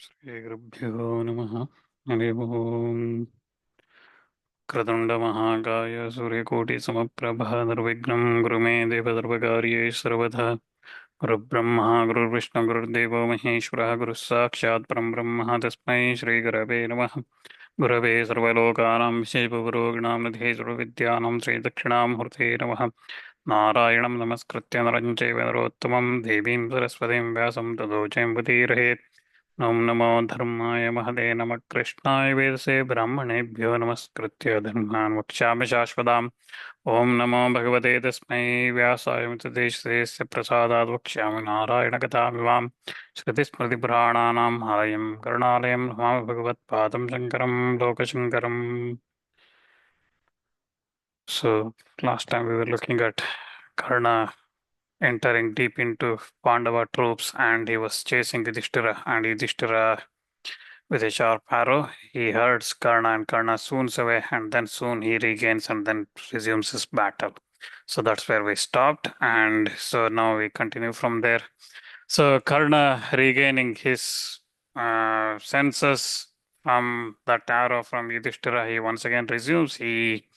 श्रीगुरुभ्यो नमः। हरिः ओम्। क्रतुण्डमहाकाय सूर्यकोटिसमप्रभः निर्विघ्नं कुरु मे देव सर्वकार्येषु सर्वदा। गुरुब्रह्मा गुरुर्विष्णु गुरुर्देवो महेश्वरः गुरुः साक्षात् परं ब्रह्म तस्मै श्रीगुरवे नमः। गुरवे सर्वलोकानां विशेषगुरो गणानिधे सर्वविद्यानां श्रीदक्षिणामूर्ते नमः। नारायणं नमस्कृत्य नरं चैव नरोत्तमं देवीं सरस्वतीं व्यासं ततो जयमुदीरयेत्। ओं नमो धर्माय महते नमः कृष्णाय वेदसे ब्राह्मणेभ्यो नमस्कृत्य धर्मान् वक्ष्यामि शाश्वताम्। ओं नमो भगवते तस्मै व्यासाय मितदेशस्य प्रसादात् वक्ष्यामि नारायणकथामिमाम्। श्रुतिस्मृतिपुराणानाम् आलयम् करुणालयम् नमामि भगवत्पादं शङ्करं लोकशङ्करम्. So last time we were looking at Karna entering deep into Pandava troops, and he was chasing Yudhisthira, and Yudhisthira with a sharp arrow, he hurts Karna, and Karna swoons away, and then soon he regains and then resumes his battle. So that's where we stopped, and so now we continue from there. So Karna regaining his senses from that arrow from Yudhishthira, he once again resumes. He,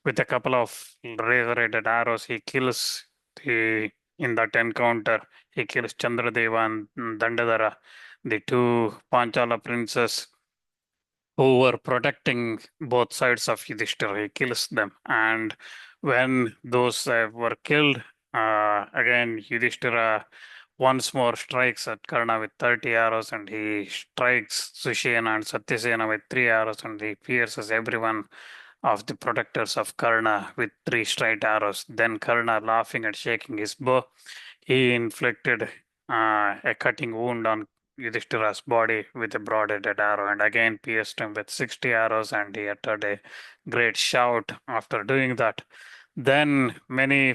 with a couple of razor-headed arrows, he kills the in that encounter. He kills Chandradeva and Dandadhara, the two Panchala princes who were protecting both sides of Yudhishthira. He kills them, and when those were killed, again Yudhishthira once more strikes at Karna with 30 arrows, and he strikes Sushena and Satyasena with 3 arrows, and he pierces everyone of the protectors of Karna with 3 straight arrows. Then Karna, laughing and shaking his bow, he inflicted a cutting wound on Yudhishthira's body with a broad-headed arrow, and again pierced him with 60 arrows, and he uttered a great shout after doing that. Then many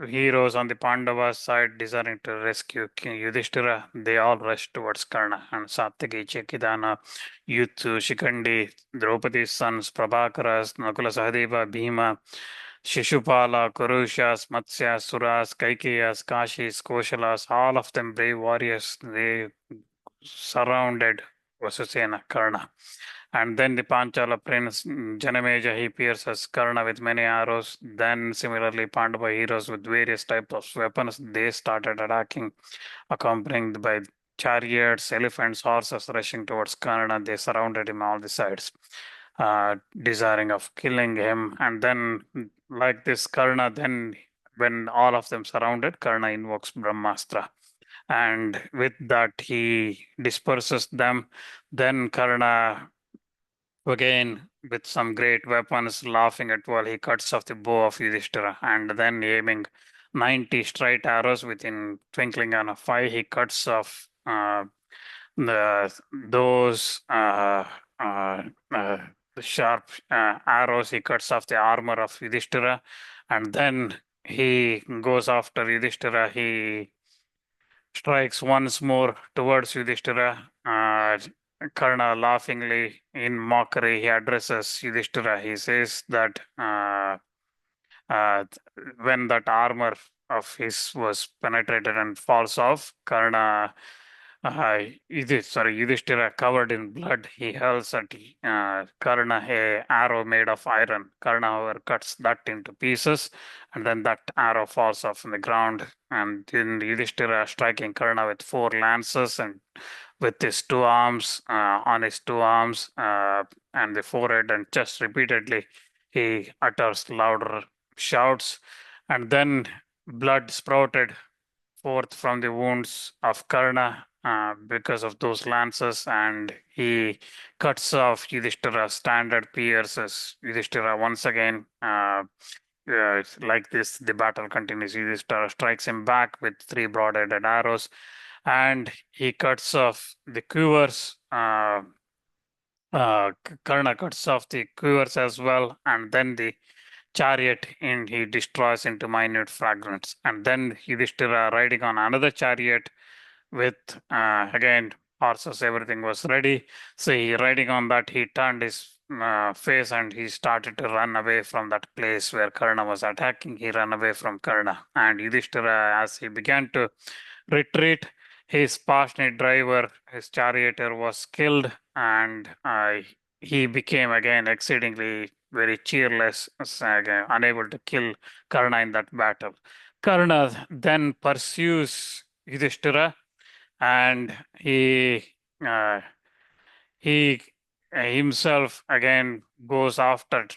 heroes on the Pandava side, desiring to rescue King Yudhishthira, they all rushed towards Karna, and Satyaki, Chekidana, Yuthu, Shikandi, Draupadi's sons, Prabhakaras, Nakula Sahadeva, Bhima, Shishupala, Kurushas, Matsyas, Suras, Kaikiyas, Kashis, Koshalas, all of them brave warriors, they surrounded Vasusena, Karna. And then the Panchala prince Janameja, he pierces Karna with many arrows. Then similarly Pandava heroes with various types of weapons, they started attacking, accompanied by chariots, elephants, horses rushing towards Karna. They surrounded him on all the sides, desiring of killing him. And then like this Karna, then when all of them surrounded, Karna invokes Brahmastra. And with that he disperses them. Then Karna, again, with some great weapons, laughing at while he cuts off the bow of Yudhishthira, and then aiming 90 straight arrows within twinkling on of eye, he cuts off those the sharp arrows. He cuts off the armor of Yudhishthira, and then he goes after Yudhishthira. He strikes once more towards Yudhishthira. Karna laughingly, in mockery, he addresses Yudhishthira. He says that uh, when that armor of his was penetrated and falls off, Karna, Yudhishthira covered in blood, he hurls at Karna a arrow made of iron. Karna, however, cuts that into pieces, and then that arrow falls off on the ground. And then Yudhishthira striking Karna with 4 lances, and with his 2 arms, on his 2 arms, and the forehead and chest repeatedly, he utters louder shouts, and then blood sprouted forth from the wounds of Karna because of those lances, and he cuts off Yudhishthira's standard, pierces Yudhishthira once again. Like this, the battle continues. Yudhishthira strikes him back with 3 broad-headed arrows, and he cuts off the quivers. Karna cuts off the quivers as well, and then the chariot and he destroys into minute fragments. And then Yudhishthira riding on another chariot with again horses, everything was ready. So he riding on that, he turned his face and he started to run away from that place where Karna was attacking. He ran away from Karna, and Yudhishthira, as he began to retreat, his passionate driver, his charioteer, was killed, and he became again exceedingly very cheerless, again, unable to kill Karna in that battle. Karna then pursues Yudhishthira, and uh, he himself again goes after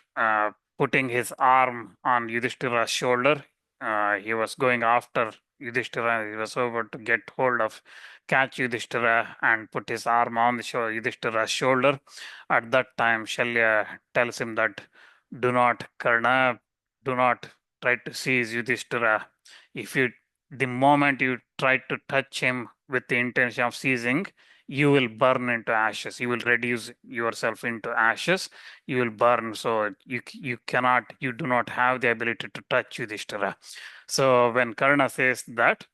putting his arm on Yudhishthira's shoulder. He was going after Yudhishthira. He was able to get hold of, catch Yudhishthira and put his arm on the Yudhishthira's shoulder. At that time, Shalya tells him that, do not, Karna, do not try to seize Yudhishthira. If you, the moment you try to touch him with the intention of seizing, you will burn into ashes. You will reduce yourself into ashes. You will burn. So you cannot, you do not have the ability to touch Yudhishthira. So when Karna says that,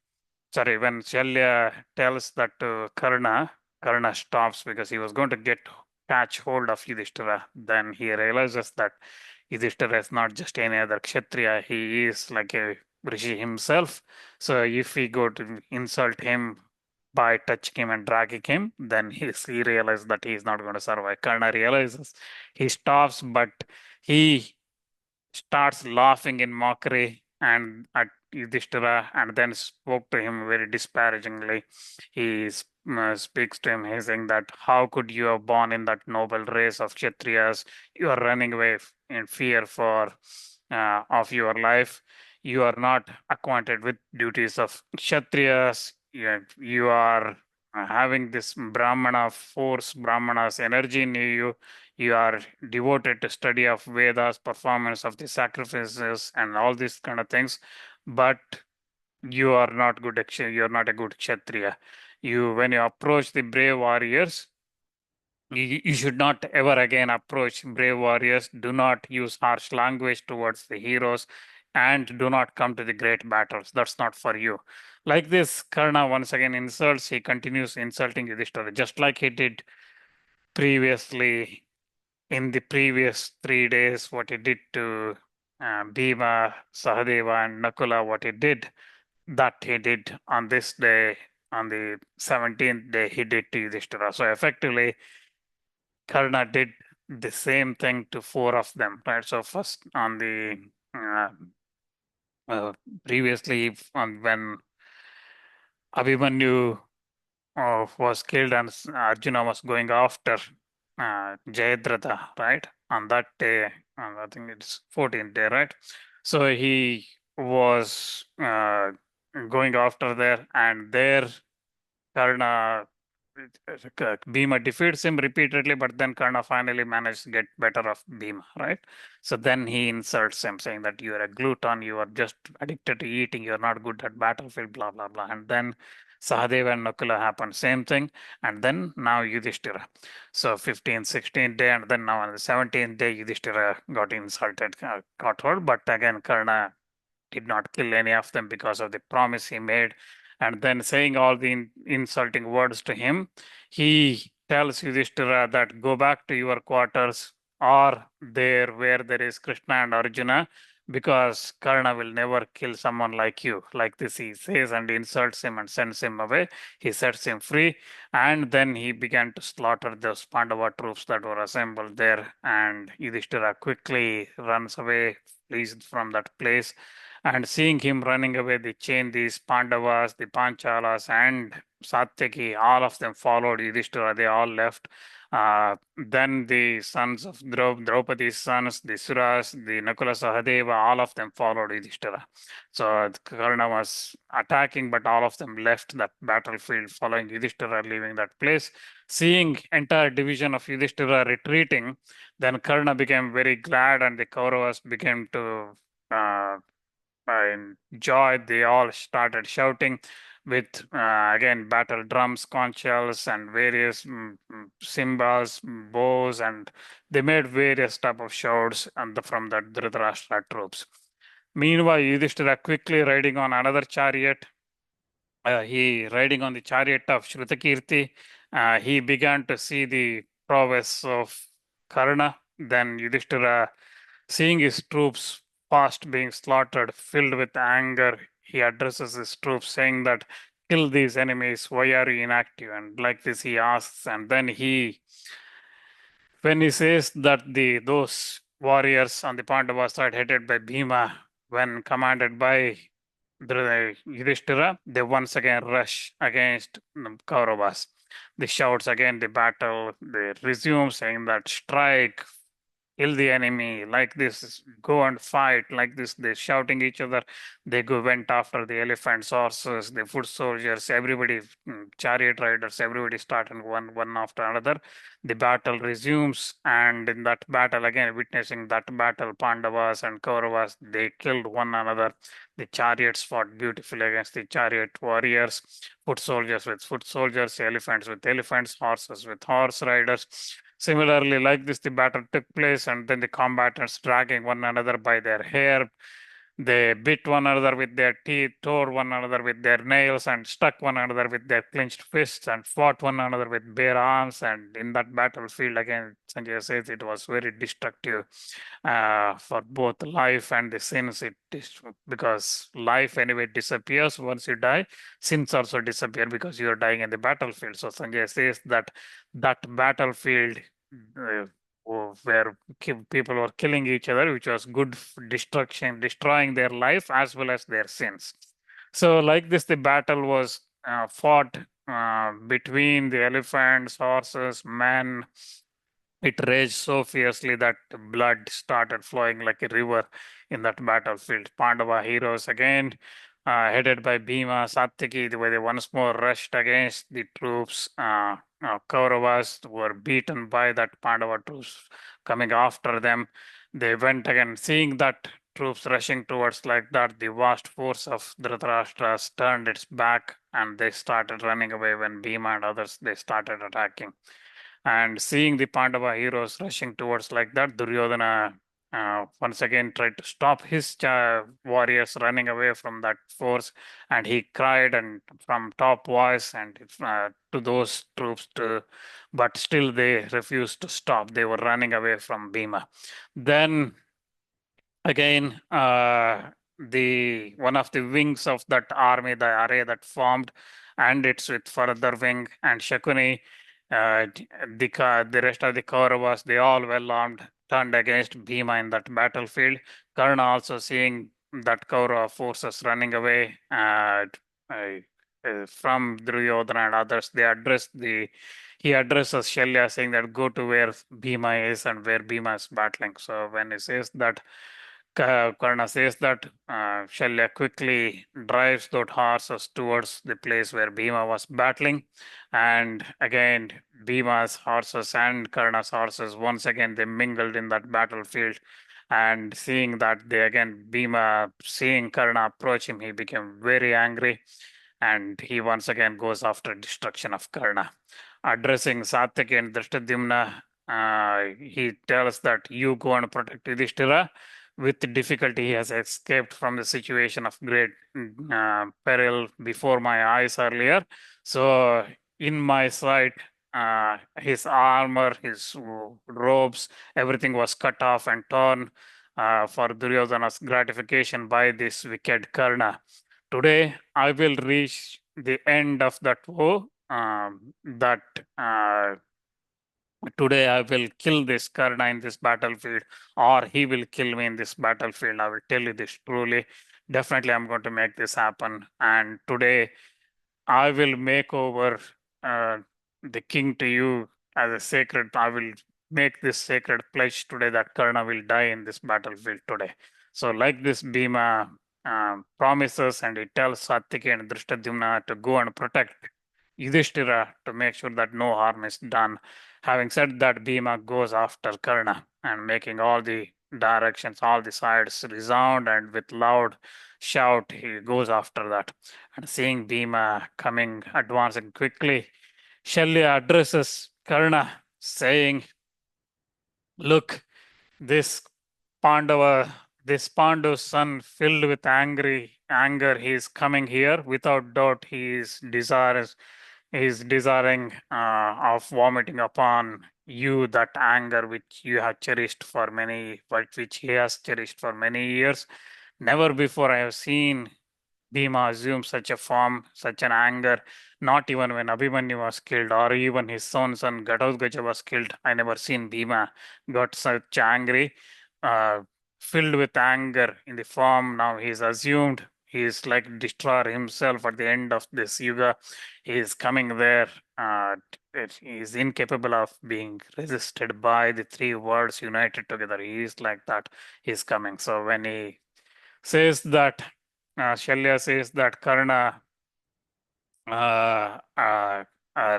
sorry, when Shalya tells that to Karna, Karna stops because he was going to catch hold of Yudhishthira. Then he realizes that Yudhishthira is not just any other Kshatriya. He is like a Rishi himself. So if we go to insult him by touching him and dragging him, then he realizes that he is not going to survive. Karna realizes, he stops, but he starts laughing in mockery and at Yudhishthira, and then spoke to him very disparagingly. He speaks to him, he's saying that, how could you have born in that noble race of Kshatriyas? You are running away in fear for of your life. You are not acquainted with duties of Kshatriyas. You are having this Brahmana force, Brahmana's energy in you. You are devoted to study of Vedas, performance of the sacrifices, and all these kind of things, but you are not good. You are not a good Kshatriya. When you approach the brave warriors, you should not ever again approach brave warriors. Do not use harsh language towards the heroes, and do not come to the great battles. That's not for you. Like this, Karna once again insults. He continues insulting Yudhishthira, just like he did previously in the previous 3 days, what he did to Bhima, Sahadeva, and Nakula, what he did, that he did on this day, on the 17th day, he did to Yudhishthira. So effectively, Karna did the same thing to four of them, right? So first on the uh, uh, previously, when Abhimanyu was killed and Arjuna was going after Jayadratha, right? On that day, I think it's 14th day, right? So he was going after there, and there Karna, Bhima defeats him repeatedly, but then Karna finally managed to get better of Bhima, right? So then he insults him, saying that you are a glutton, you are just addicted to eating, you are not good at battlefield, blah, blah, blah. And then Sahadeva and Nakula happened, same thing. And then now Yudhishthira. So 15th, 16th day, and then now on the 17th day, Yudhishthira got insulted, got hurt. But again, Karna did not kill any of them because of the promise he made. And then saying all the insulting words to him, he tells Yudhishthira that go back to your quarters or there where there is Krishna and Arjuna, because Karna will never kill someone like you. Like this, he says, and insults him and sends him away. He sets him free, and then he began to slaughter those Pandava troops that were assembled there. And Yudhishthira quickly runs away, flees from that place, and seeing him running away, these Pandavas, the Panchalas, and Satyaki, all of them followed Yudhishthira. They all left. Then the sons of Draupadi's sons, the Suras, the Nakula Sahadeva, all of them followed Yudhishthira. So Karna was attacking, but all of them left that battlefield, following Yudhishthira, leaving that place. Seeing entire division of Yudhishthira retreating, then Karna became very glad, and the Kauravas began to in joy. They all started shouting with again battle drums, conch shells, and various cymbals, bows, and they made various type of shouts from the Dhritarashtra troops. Meanwhile, Yudhishthira quickly riding on another chariot. He riding on the chariot of Shrutakirti. He began to see the prowess of Karna. Then Yudhishthira, seeing his troops fast being slaughtered, filled with anger, he addresses his troops saying that kill these enemies. Why are you inactive? And like this, he asks, and then when he says that those warriors on the Pandava side headed by Bhima, when commanded by the Yudhisthira, they once again rush against Kauravas. They shouts again the battle. They resume saying that strike, kill the enemy, like this, go and fight, like this. They're shouting each other. They went after the elephants, horses, the foot soldiers, everybody, chariot riders, everybody started one after another. The battle resumes, and in that battle, again, witnessing that battle, Pandavas and Kauravas, they killed one another. The chariots fought beautifully against the chariot warriors, foot soldiers with foot soldiers, elephants with elephants, horses with horse riders. Similarly, like this, the battle took place, and then the combatants dragging one another by their hair. They bit one another with their teeth, tore one another with their nails, and struck one another with their clenched fists, and fought one another with bare arms. And in that battlefield, again, Sanjay says it was very destructive for both life and the sins. Because life anyway disappears once you die, sins also disappear because you are dying in the battlefield. So Sanjay says that battlefield uh, where people were killing each other, which was good destruction, destroying their life as well as their sins. So like this, the battle was fought between the elephants, horses, men. It raged so fiercely that blood started flowing like a river in that battlefield. Pandava heroes again, headed by Bhima, Satyaki, they once more rushed against the troops. Kauravas were beaten by that Pandava troops coming after them. They went again, seeing that troops rushing towards like that, the vast force of Dhritarashtra turned its back and they started running away when Bhima and others they started attacking. And seeing the Pandava heroes rushing towards like that, Duryodhana once again tried to stop his warriors running away from that force, and he cried and from top voice and to those troops to, but still they refused to stop. They were running away from Bhima. Then again, the one of the wings of that army, the array that formed, and it's with further wing and Shakuni, the rest of the Kauravas, they all well armed, turned against Bhima in that battlefield. Karna also seeing that Kaurava forces running away from Duryodhana and others, he addresses Shalya saying that go to where Bhima is and where Bhima is battling. So when he says that, Karna says that Shalya quickly drives those horses towards the place where Bhima was battling. And again, Bhima's horses and Karna's horses, once again, they mingled in that battlefield. And seeing that, Bhima, seeing Karna approach him, he became very angry. And he once again goes after destruction of Karna. Addressing Satyaki and Drishtadyumna, he tells that you go and protect Yudhishthira. With difficulty, he has escaped from the situation of great peril before my eyes earlier. So, in my sight, his armor, his robes, everything was cut off and torn for Duryodhana's gratification by this wicked Karna. Today, I will reach the end of that woe. That Today I will kill this Karna in this battlefield, or he will kill me in this battlefield. I will tell you this truly. Definitely, I'm going to make this happen. And today I will make over uh, the king to you as a sacred. I will make this sacred pledge today that Karna will die in this battlefield today. So, like this, Bhima promises and he tells Satyaki and Drishtadyumna to go and protect Yudhishthira to make sure that no harm is done. Having said that, Bhima goes after Karna and making all the directions, all the sides resound, and with loud shout, he goes after that. And seeing Bhima coming, advancing quickly, Shalya addresses Karna, saying, look, this Pandava, this Pandu's son, filled with anger, he is coming here. Without doubt, he is desiring of vomiting upon you that anger which you have cherished for which he has cherished for many years. Never before I have seen Bhima assumed such a form, such an anger, not even when Abhimanyu was killed or even his own son Gatotkacha was killed. I never seen Bhima got such angry, uh, filled with anger in the form. Now he's assumed he is like destroyer himself at the end of this yuga. He is coming there. He is incapable of being resisted by the three worlds united together. He is like that. He's coming. So when he says that Shalya says that Karna uh, uh,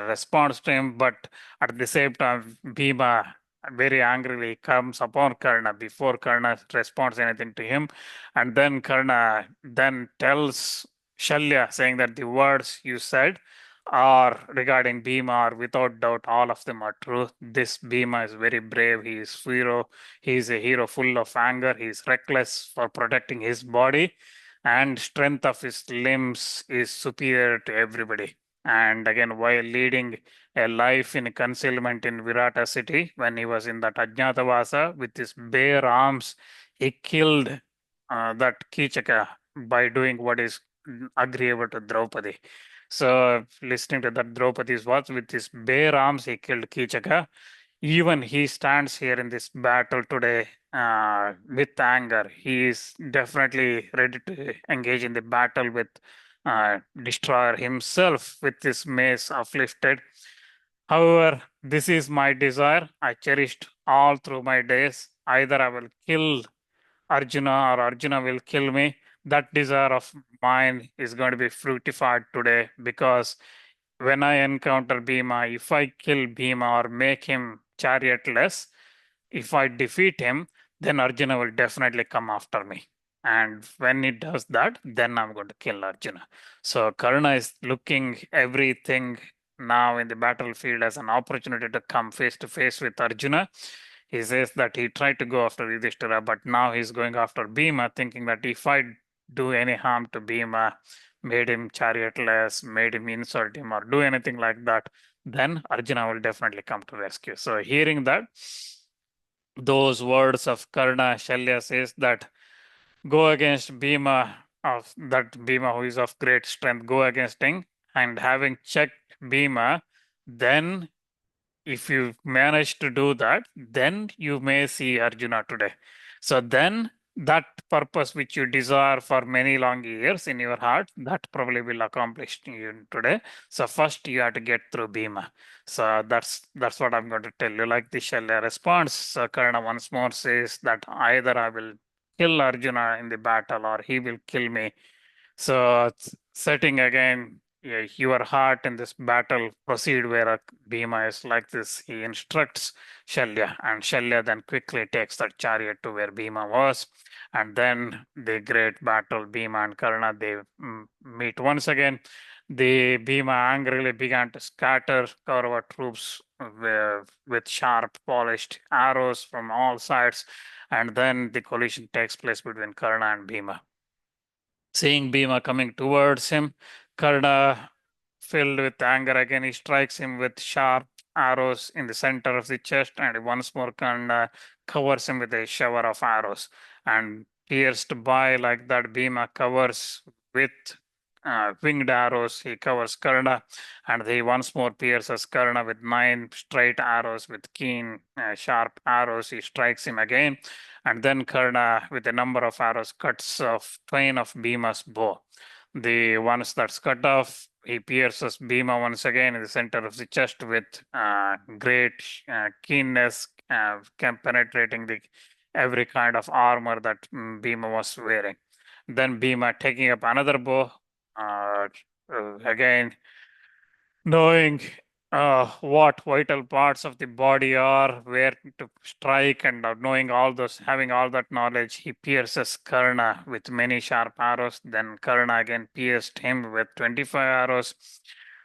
responds to him, but at the same time, Bhima very angrily comes upon Karna before Karna responds anything to him, and then Karna then tells Shalya, saying that the words you said are regarding Bhima are without doubt all of them are true. This Bhima is very brave. He is hero. He is a hero full of anger. He is reckless for protecting his body and strength of his limbs is superior to everybody. And again, while leading a life in concealment in Virata city, when he was in that Ajnatavasa with his bare arms, he killed that Kichaka by doing what is agreeable to Draupadi. So, listening to that Draupadi's words, with his bare arms, he killed Kichaka. Even he stands here in this battle today with anger. He is definitely ready to engage in the battle with Destroyer himself with his mace uplifted. However, this is my desire. I cherished all through my days. Either I will kill Arjuna or Arjuna will kill me. That desire of mine is going to be fructified today because when I encounter Bhima, if I kill Bhima or make him chariotless, if I defeat him, then Arjuna will definitely come after me. And when he does that, then I'm going to kill Arjuna. So Karna is looking everything now in the battlefield as an opportunity to come face to face with Arjuna. He says that he tried to go after Yudhisthira, but now he's going after Bhima, thinking that if I do any harm to Bhima, made him chariotless, made him insult him, or do anything like that, then Arjuna will definitely come to rescue. So hearing that, those words of Karna, Shalya says that go against Bhima of that Bhima who is of great strength, go against him, and having checked Bhima, then if you manage to do that, then you may see Arjuna today. So then that purpose which you desire for many long years in your heart, that probably will accomplish you today. So first you have to get through Bhima. So that's what I'm going to tell you. Like the Shalya response, so Karna once more says that either I will kill Arjuna in the battle or he will kill me. So setting again your heart in this battle, proceed where Bhima is like this. He instructs Shalya, and Shalya then quickly takes that chariot to where Bhima was. And then the great battle, Bhima and Karna, they meet once again. The Bhima angrily began to scatter Kaurava troops with sharp, polished arrows from all sides. And then the collision takes place between Karna and Bhima. Seeing Bhima coming towards him, Karna, filled with anger again, he strikes him with sharp arrows in the center of the chest, and once more Karna covers him with a shower of arrows. And pierced by like that, Bhima covers with winged arrows. He covers Karna, and he once more pierces Karna with nine straight arrows, with keen, sharp arrows. He strikes him again, and then Karna, with a number of arrows, cuts off twain of Bhima's bow. The ones that's cut off, he pierces Bhima once again in the center of the chest with great keenness, penetrating the every kind of armor that Bhima was wearing. Then Bhima taking up another bow, uh, again knowing what vital parts of the body are, where to strike, and knowing all those, having all that knowledge, he pierces Karna with many sharp arrows. Then Karna again pierced him with 25 arrows.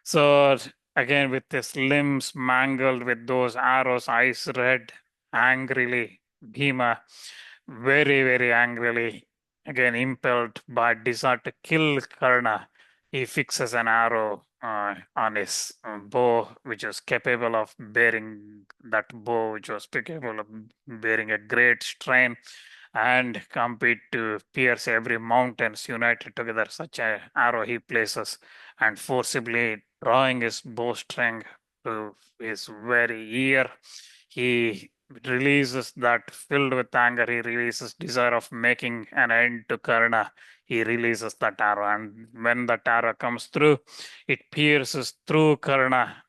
So again, with his limbs mangled with those arrows, eyes red, angrily, Bhima, very angrily, again impelled by desire to kill Karna, he fixes an arrow on his bow, which was capable of bearing a great strain. and compete to pierce every mountains united together. Such a arrow he places, and forcibly drawing his bowstring to his very ear, he releases that filled with anger. He releases desire of making an end to Karna. He releases that arrow, and when that arrow comes through, it pierces through Karna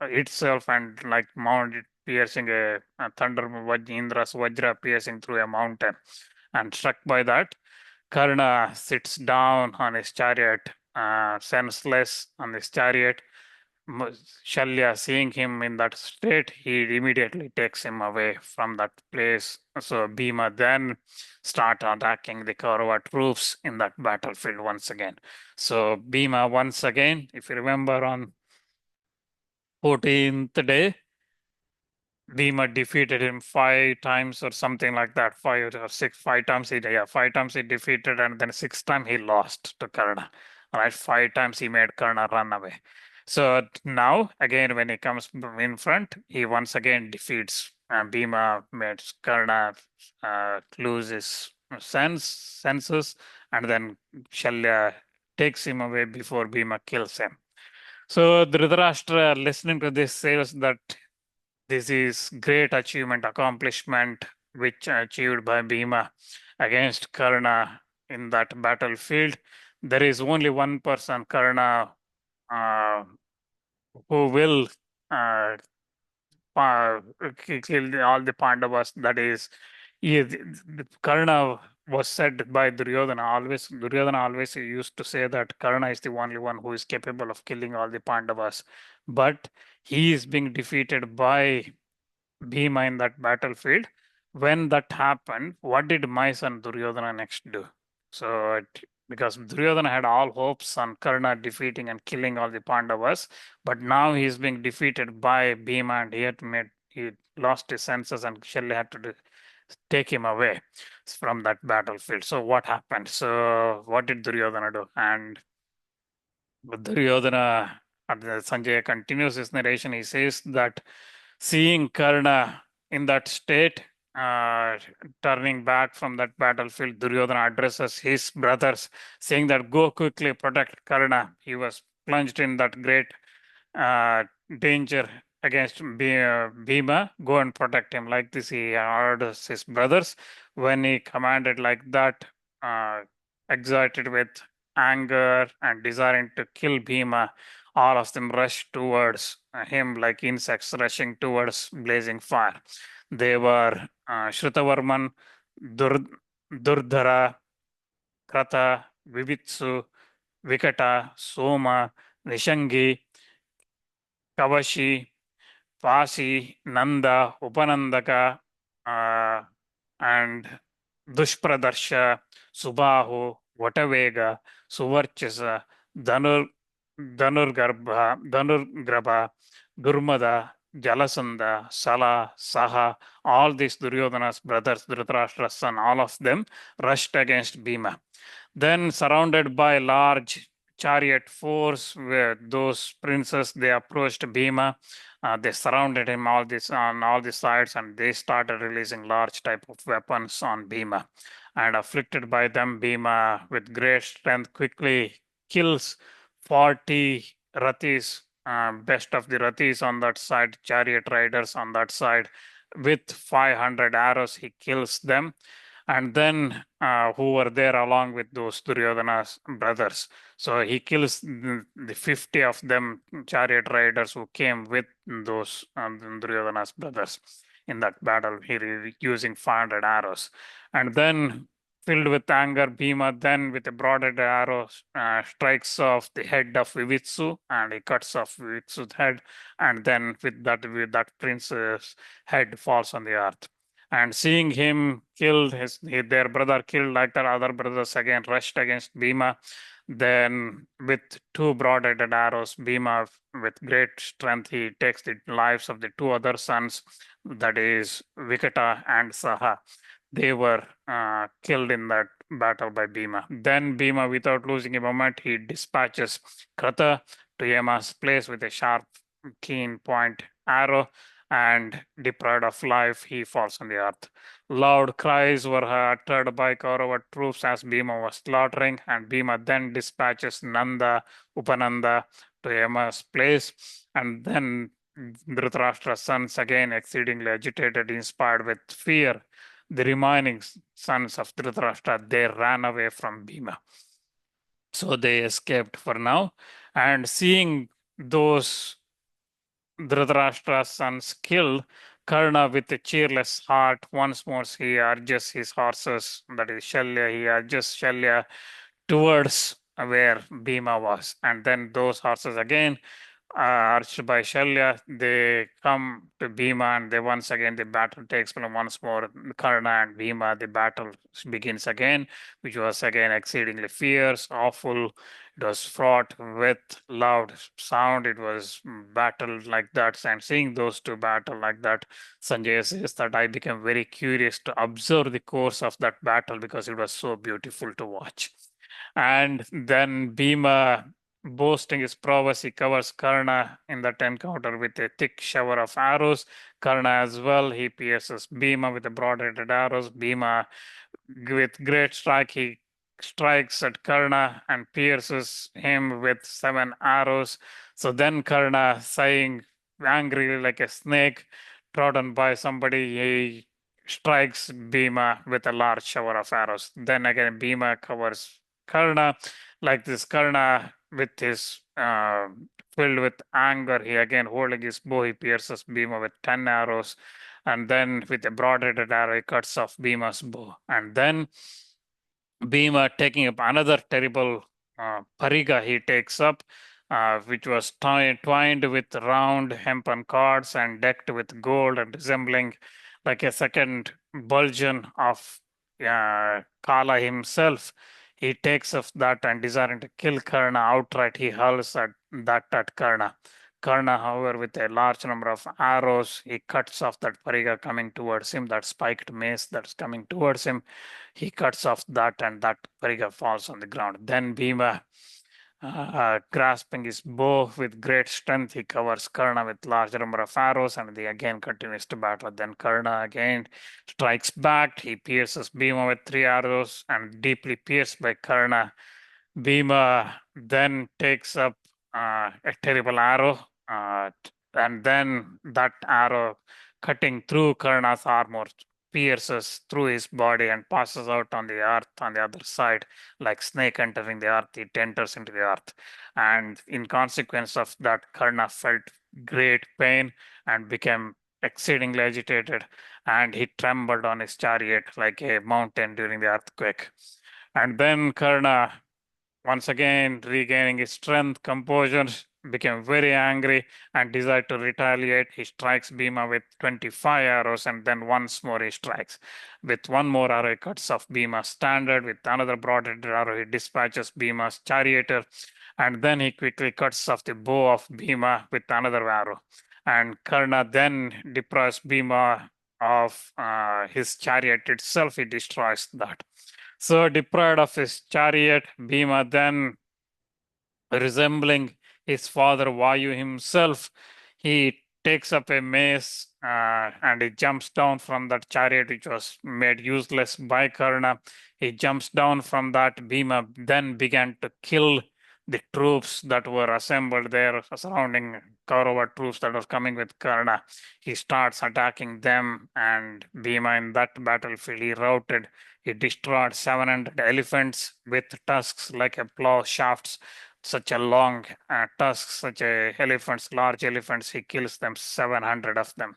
itself, and like mount it piercing a thunder Indra's Vajra piercing through a mountain. And struck by that, Karna sits down on his chariot, senseless on his chariot. Shalya, seeing him in that state, he immediately takes him away from that place. So Bhima then start attacking the Kaurava troops in that battlefield once again. So Bhima once again, if you remember on 14th day, Bhima defeated him 5 times or something like that. 5 times yeah, 5 times he defeated, and then 6th time he lost to Karna. All right, 5 times he made Karna run away. So now again, when he comes in front, he once again defeats Bhima, makes Karna lose his senses, and then Shalya takes him away before Bhima kills him. So Dhritarashtra, listening to this, says that this is great achievement, accomplishment, which achieved by Bhima against Karna in that battlefield. There is only one person, Karna, uh, who will uh, kill all the Pandavas. That is, Karna was said by Duryodhana always. Duryodhana always used to say that Karna is the only one who is capable of killing all the Pandavas, but he is being defeated by Bhima in that battlefield. When that happened, what did my son Duryodhana next do? So, because Duryodhana had all hopes on Karna defeating and killing all the Pandavas, but now he's being defeated by Bhima, and he lost his senses, and Shalya had to take him away from that battlefield. So, what happened? So, what did Duryodhana do? And Duryodhana, Sanjay continues his narration. He says that seeing Karna in that state, uh, turning back from that battlefield, Duryodhana addresses his brothers, saying that go quickly protect Karna. He was plunged in that great uh, danger against Bhima. Go and protect him. Like this, he orders his brothers. When he commanded like that, uh, excited with anger and desiring to kill Bhima, all of them rushed towards him like insects rushing towards blazing fire. They were Shritavarman, Dur- Durdhara, Krata, Vivitsu, Vikata, Soma, Nishangi, Kavashi, Pasi, Nanda, Upanandaka, uh, and Dushpradarsha, Subahu, Vatavega, Suvarchasa, Dhanur, Dhanurgrabha, Durmada, Jalasandha, Sala, Saha, all these Duryodhana's brothers, Dhritarashtra's son, all of them rushed against Bhima. Then, surrounded by large chariot force, where those princes they approached Bhima. They surrounded him on all the sides, and they started releasing large type of weapons on Bhima. And afflicted by them, Bhima, with great strength, quickly kills 40 rathis, best of the rathis on that side, chariot riders on that side. With 500 arrows, he kills them, and then who were there along with those Duryodhana's brothers. So he kills the 50 of them chariot riders who came with those Duryodhana's brothers in that battle, using 500 arrows. And then, filled with anger, Bhima then with a broadened arrow strikes off the head of Vivitsu, and he cuts off Vivitsu's head, and then with that prince's head falls on the earth. And seeing him killed, their brother killed, like their other brothers again rushed against Bhima. Then, with two broad-headed arrows, Bhima, with great strength, he takes the lives of the two other sons, that is Vikata and Saha. They were killed in that battle by Bhima. Then Bhima, without losing a moment, he dispatches Krata to Yama's place with a sharp, keen point arrow, and deprived of life, he falls on the earth. Loud cries were uttered by Kaurava troops as Bhima was slaughtering, and Bhima then dispatches Nanda, Upananda to Yama's place, and then Dhritarashtra's sons, again exceedingly agitated, inspired with fear, the remaining sons of Dhritarashtra, they ran away from Bhima. So they escaped for now. And seeing those Dhritarashtra's sons killed, Karna, with a cheerless heart, once more he urges his horses, that is Shalya, he urges Shalya towards where Bhima was. And then those horses again, urged by Shalya, they come to Bhima, and they once again the battle takes place once more. Karna and Bhima, the battle begins again, which was again exceedingly fierce, awful. It was fraught with loud sound. It was battle like that. And seeing those two battle like that, Sanjay says that I became very curious to observe the course of that battle because it was so beautiful to watch. And then Bhima, boasting his prowess, he covers Karna in that encounter with a thick shower of arrows. Karna as well, he pierces Bhima with the broad-headed arrows. Bhima, with great strike, he strikes at Karna and pierces him with 7 arrows. So then Karna, sighing angrily like a snake trodden by somebody, he strikes Bhima with a large shower of arrows. Then again, Bhima covers Karna. Like this, Karna, with his filled with anger, he again holding his bow, he pierces Bhima with 10 arrows. And then with a broad-headed arrow, he cuts off Bhima's bow. And then Bhima, taking up another terrible pariga, he takes up, which was twined with round hempen cords and decked with gold and resembling like a second version of Kala himself. He takes of that and desiring to kill Karna outright, he hurls at Karna. Karna, however, with a large number of arrows, he cuts off that pariga coming towards him, that spiked mace that's coming towards him. He cuts off that, and that pariga falls on the ground. Then Bhima, grasping his bow with great strength, he covers Karna with large number of arrows, and he again continues to battle. Then Karna again strikes back. He pierces Bhima with 3 arrows, and deeply pierced by Karna, Bhima then takes up a terrible arrow, and then that arrow cutting through Karna's armor pierces through his body and passes out on the earth on the other side, like snake entering the earth. It enters into the earth, and in consequence of that, Karna felt great pain and became exceedingly agitated, and he trembled on his chariot like a mountain during the earthquake. And then Karna, once again regaining his strength, composure, became very angry and desired to retaliate. He strikes Bhima with 25 arrows, and then once more he strikes. With one more arrow, he cuts off Bhima's standard. With another broad-headed arrow, he dispatches Bhima's charioteer, and then he quickly cuts off the bow of Bhima with another arrow. And Karna then deprives Bhima of his chariot itself. He destroys that. So deprived of his chariot, Bhima then, resembling his father Vayu himself, he takes up a mace and he jumps down from that chariot which was made useless by Karna. He jumps down from that. Bhima then began to kill the troops that were assembled there surrounding Kaurava troops that were coming with Karna. He starts attacking them, and Bhima in that battlefield he routed. He destroyed 700 elephants with tusks like a plow shafts, such a long tusks, such a elephants, large elephants. He kills them, 700 of them.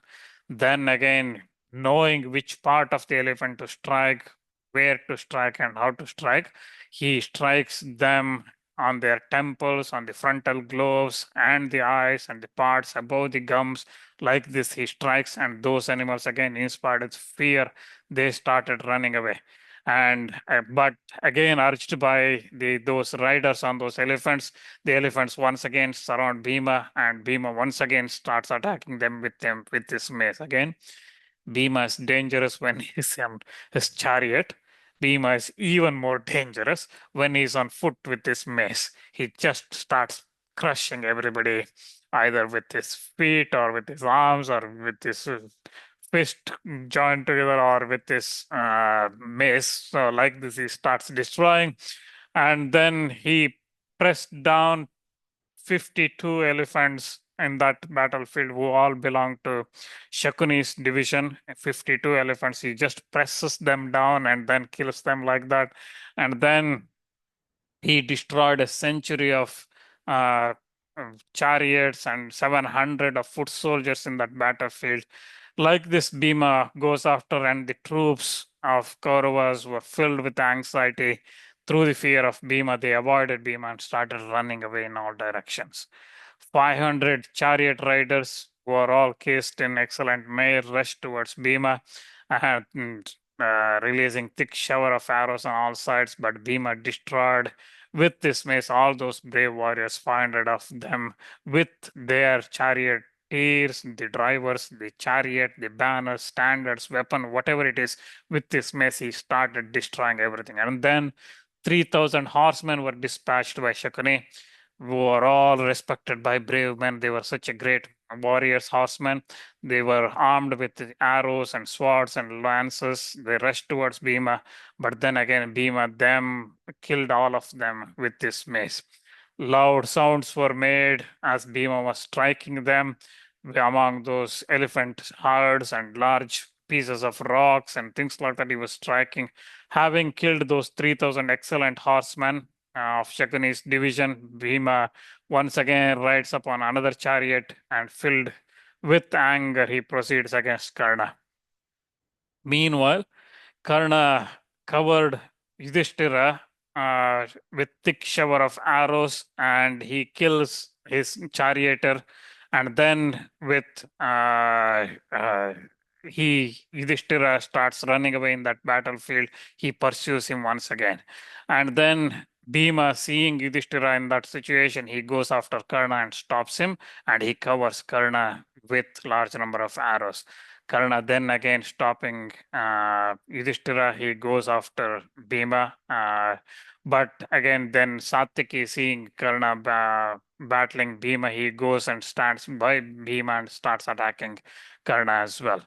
Then again, knowing which part of the elephant to strike, where to strike, and how to strike, he strikes them on their temples, on the frontal globes, and the eyes, and the parts above the gums. Like this, he strikes, and those animals, again, inspired with fear, they started running away. And but again, urged by those riders on those elephants, the elephants once again surround Bhima, and Bhima once again starts attacking them with this mace. Again, Bhima is dangerous when he's on his chariot. Bhima is even more dangerous when he's on foot with this mace. He just starts crushing everybody, either with his feet or with his arms or with his fist joined together or with his mace. So like this, he starts destroying, and then he pressed down 52 elephants in that battlefield who all belong to Shakuni's division. 52 elephants. He just presses them down and then kills them like that. And then he destroyed a century uh, of chariots and 700 of foot soldiers in that battlefield. Like this, Bhima goes after, and the troops of Kauravas were filled with anxiety through the fear of Bhima. They avoided Bhima and started running away in all directions. 500 chariot riders who are all cased in excellent mail rushed towards Bhima, and releasing thick shower of arrows on all sides. But Bhima destroyed with this mace all those brave warriors, 500 of them, with their charioteers, the drivers, the chariot, the banners, standards, weapon, whatever it is. With this mace, he started destroying everything. And then 3,000 horsemen were dispatched by Shakuni, who were all respected by brave men. They were such a great warriors, horsemen. They were armed with arrows and swords and lances. They rushed towards Bhima, but then again, Bhima them killed all of them with this mace. Loud sounds were made as Bhima was striking them among those elephant herds and large pieces of rocks and things like that. He was striking, having killed those 3,000 excellent horsemen of Shakuni's division. Bhima once again rides upon another chariot and filled with anger, he proceeds against Karna. Meanwhile, Karna covered Yudhisthira with thick shower of arrows, and he kills his charioteer. And then with Yudhisthira starts running away in that battlefield. He pursues him once again, and then Bhima, seeing Yudhisthira in that situation, he goes after Karna and stops him, and he covers Karna with large number of arrows. Karna then again stopping Yudhishthira, he goes after Bhima. But again, then Satyaki, seeing Karna battling Bhima, he goes and stands by Bhima and starts attacking Karna as well.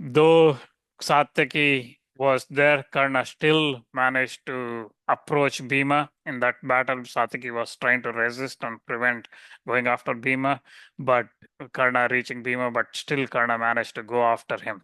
Though Satyaki was there, Karna still managed to approach Bhima in that battle. Satyaki was trying to resist and prevent going after Bhima, but Karna reaching Bhima, but still Karna managed to go after him.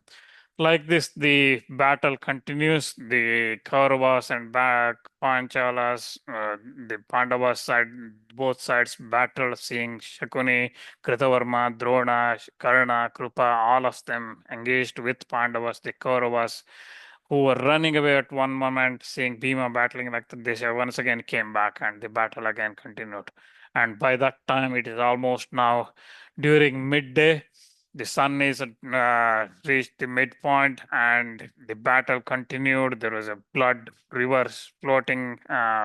Like this, the battle continues. The Kauravas and Panchalas, the Pandavas side, both sides battle, seeing Shakuni, Kritavarma, Drona, Karna, Krupa, all of them engaged with Pandavas, the Kauravas, who were running away at one moment, seeing Bhima battling like this, once again came back and the battle again continued. And by that time, it is almost now during midday. The sun is reached the midpoint and the battle continued. There was a blood river floating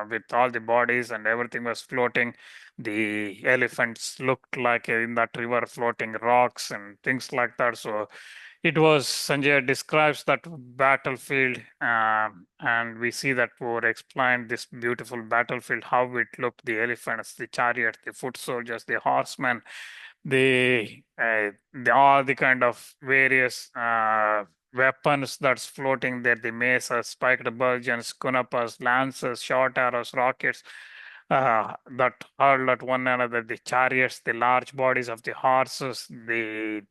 with all the bodies and everything was floating. The elephants looked like in that river floating rocks and things like that. So it was, Sanjay describes that battlefield, and we see that Poor explained this beautiful battlefield, how it looked, the elephants, the chariots, the foot soldiers, the horsemen, the all the kind of various weapons that's floating there, the mesas, spiked bulgeons, kunapas, lances, short arrows, rockets, that hurled at one another, the chariots, the large bodies of the horses, the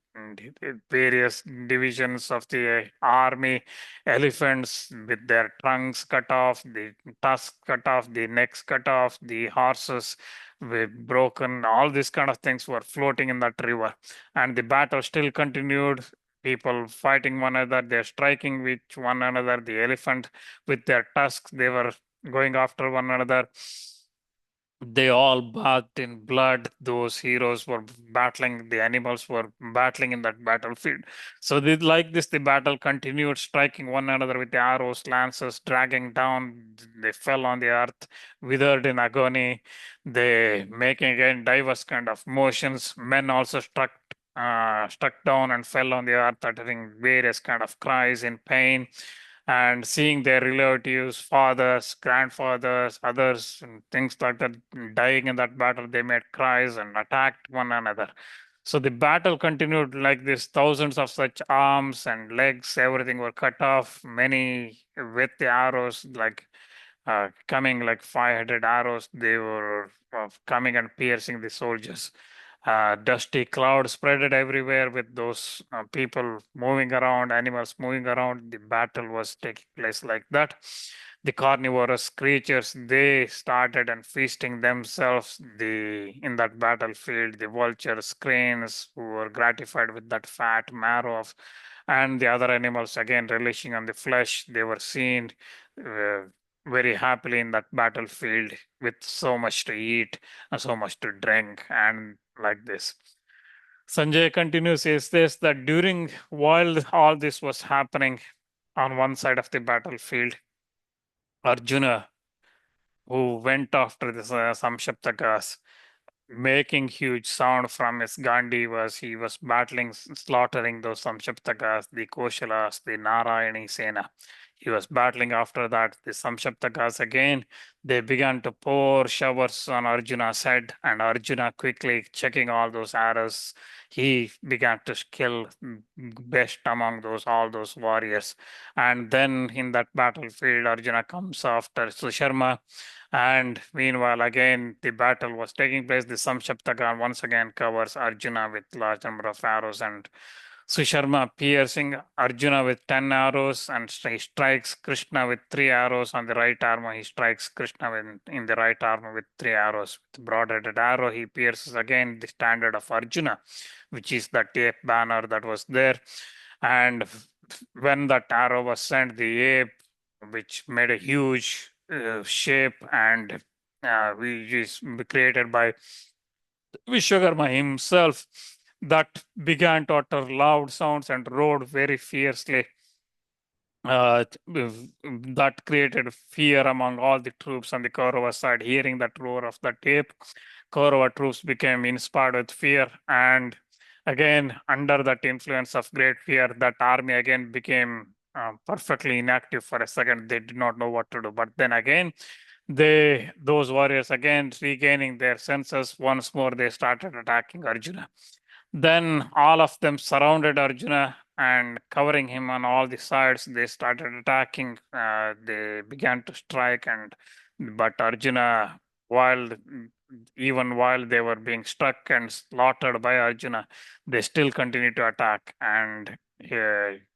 various divisions of the army, elephants with their trunks cut off, the tusks cut off, the necks cut off, the horses with broken, all these kind of things were floating in that river. And the battle still continued. People fighting one another, they're striking with one another. The elephant with their tusks, they were going after one another. They all bathed in blood. Those heroes were battling, the animals were battling in that battlefield. So, like this, the battle continued, striking one another with the arrows, lances, dragging down. They fell on the earth, withered in agony. They making again diverse kind of motions. Men also struck down and fell on the earth, uttering various kind of cries in pain. and seeing their relatives, fathers, grandfathers, others, and things like that dying in that battle, they made cries and attacked one another. So the battle continued like this. Thousands of such arms and legs, everything were cut off. Many with the arrows, like coming like 500 arrows, they were coming and piercing the soldiers. Dusty cloud spread everywhere with those people moving around, animals moving around. The battle was taking place like that. The carnivorous creatures, they started and feasting themselves in that battlefield. The vultures, cranes, who were gratified with that fat marrow of, and the other animals again relishing on the flesh. They were seen uh, very happily in that battlefield with so much to eat and so much to drink and like this. Sanjay continues, says this, that during while all this was happening on one side of the battlefield, Arjuna, who went after the Samshaptakas, making huge sound from his Gandhi, was he was battling, slaughtering those Samshaptakas, the Koshalas, the Narayani Sena. He was battling after that. The Samshaptakas again, they began to pour showers on Arjuna's head, and Arjuna quickly checking all those arrows. He began to kill best among those all those warriors. And then in that battlefield, Arjuna comes after Susharma, and meanwhile, again, the battle was taking place. The Samshaptaka once again covers Arjuna with large number of arrows, and Susharma piercing Arjuna with 10 arrows, and he strikes Krishna with 3 arrows on the right arm. He strikes Krishna in the right arm with 3 arrows. With broad-headed arrow, he pierces again the standard of Arjuna, which is the ape banner that was there. And when that arrow was sent, the ape, which made a huge shape and which is created by Vishwakarma himself, that began to utter loud sounds and roared very fiercely. That created fear among all the troops on the Kaurava side. Hearing that roar of the ape, Kaurava troops became inspired with fear, and again, under that influence of great fear, that army again became perfectly inactive for a second. They did not know what to do. But then again, those warriors again regaining their senses once more, they started attacking Arjuna. Then all of them surrounded Arjuna and covering him on all the sides. They started attacking. They began to strike, and but Arjuna, while even while they were being struck and slaughtered by Arjuna, they still continued to attack and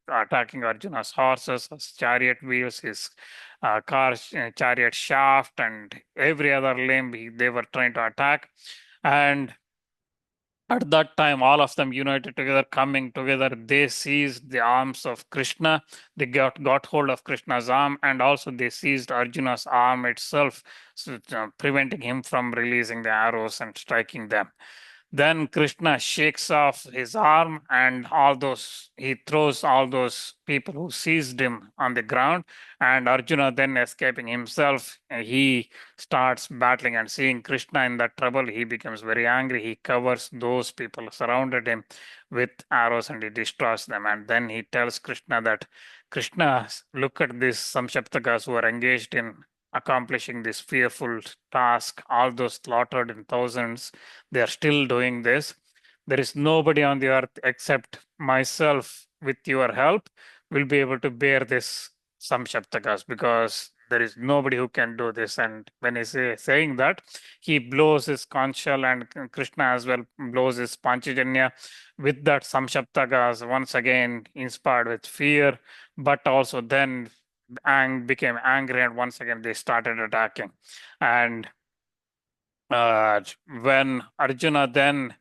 attacking Arjuna's horses, his chariot wheels, his chariot shaft, and every other limb they were trying to attack. And at that time, all of them united together, coming together, they seized the arms of Krishna. They got hold of Krishna's arm, and also they seized Arjuna's arm itself, so, preventing him from releasing the arrows and striking them. Then Krishna shakes off his arm, and he throws all those people who seized him on the ground. And Arjuna, then escaping himself, he starts battling, and seeing Krishna in that trouble, he becomes very angry. He covers those people surrounded him with arrows and he destroys them. And then he tells Krishna that, Krishna, look at these Samshaptakas who are engaged in accomplishing this fearful task, all those slaughtered in thousands, they are still doing this. There is nobody on the earth except myself, with your help, will be able to bear this Samshaptakas, because there is nobody who can do this. And when he's saying that, he blows his conch shell, and Krishna as well blows his Panchajanya. With that, Samshaptakas once again inspired with fear, but also then became angry, and once again they started attacking. And when Arjuna then,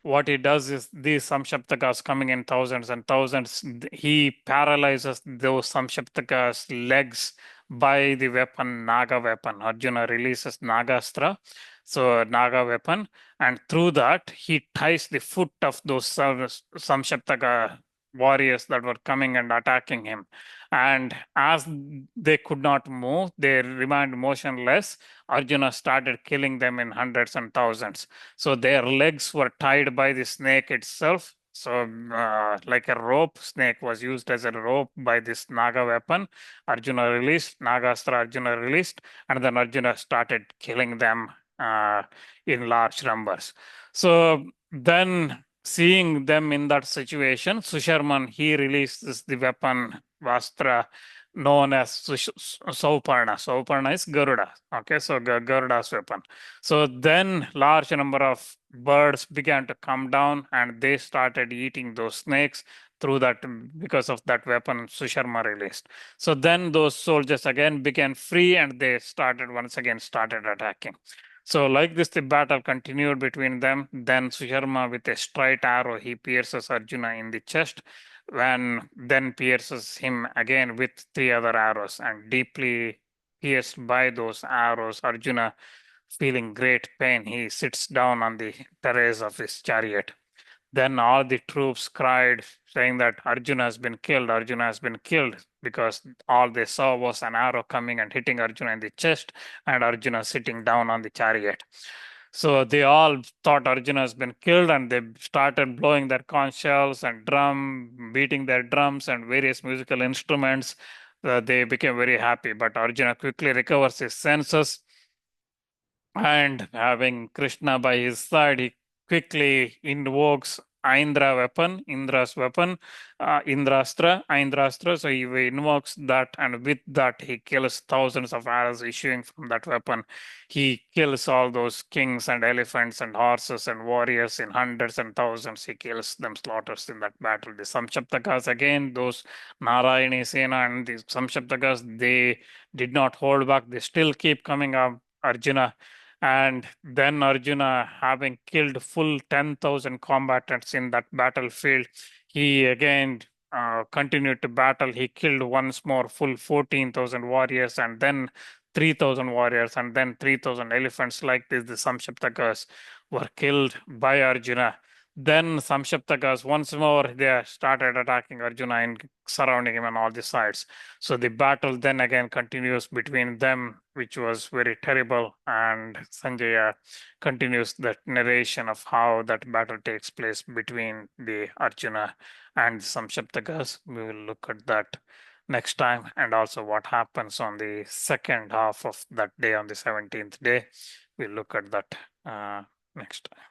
what he does is, these Samshaptakas coming in thousands and thousands, he paralyzes those Samshaptakas legs by the weapon, Naga weapon. Arjuna releases Nagastra, so Naga weapon, and through that he ties the foot of those Samshaptaka warriors that were coming and attacking him. And as they could not move, they remained motionless. Arjuna started killing them in hundreds and thousands. So their legs were tied by the snake itself. So, like a rope snake was used as a rope by this Naga weapon. Arjuna released, Nagastra Arjuna released, and then Arjuna started killing them in large numbers. So then, seeing them in that situation, Susharman, he releases the weapon Vastra known as Sauparna. Sauparna is Garuda. Okay, so Garuda's weapon. So then large number of birds began to come down and they started eating those snakes through that because of that weapon Susharma released. So then those soldiers again became free and they started once again started attacking. So like this, the battle continued between them. Then Susharma with a straight arrow, he pierces Arjuna in the chest and then pierces him again with three other arrows and deeply pierced by those arrows, Arjuna feeling great pain, he sits down on the terrace of his chariot. Then all the troops cried, saying that Arjuna has been killed, Arjuna has been killed, because all they saw was an arrow coming and hitting Arjuna in the chest, and Arjuna sitting down on the chariot. So they all thought Arjuna has been killed, and they started blowing their conch shells and beating their drums and various musical instruments. They became very happy, but Arjuna quickly recovers his senses and having Krishna by his side, he quickly invokes Indra's weapon, Indrastra. So he invokes that, and with that, he kills thousands of arrows issuing from that weapon. He kills all those kings and elephants and horses and warriors in hundreds and thousands. He kills them, slaughters in that battle. The Samshaptakas, again, those Narayani Sena and the Samshaptakas, they did not hold back. They still keep coming up. Arjuna and then Arjuna, having killed full 10,000 combatants in that battlefield, he again continued to battle. He killed once more full 14,000 warriors and then 3,000 warriors and then 3,000 elephants. Like this, the Samshaptakas were killed by Arjuna. Then Samshaptakas once more they started attacking Arjuna and surrounding him on all the sides. So the battle then again continues between them, which was very terrible. And Sanjaya continues the narration of how that battle takes place between the Arjuna and Samshaptakas. We will look at that next time, and also what happens on the second half of that day, on the 17th day. We'll look at that next time.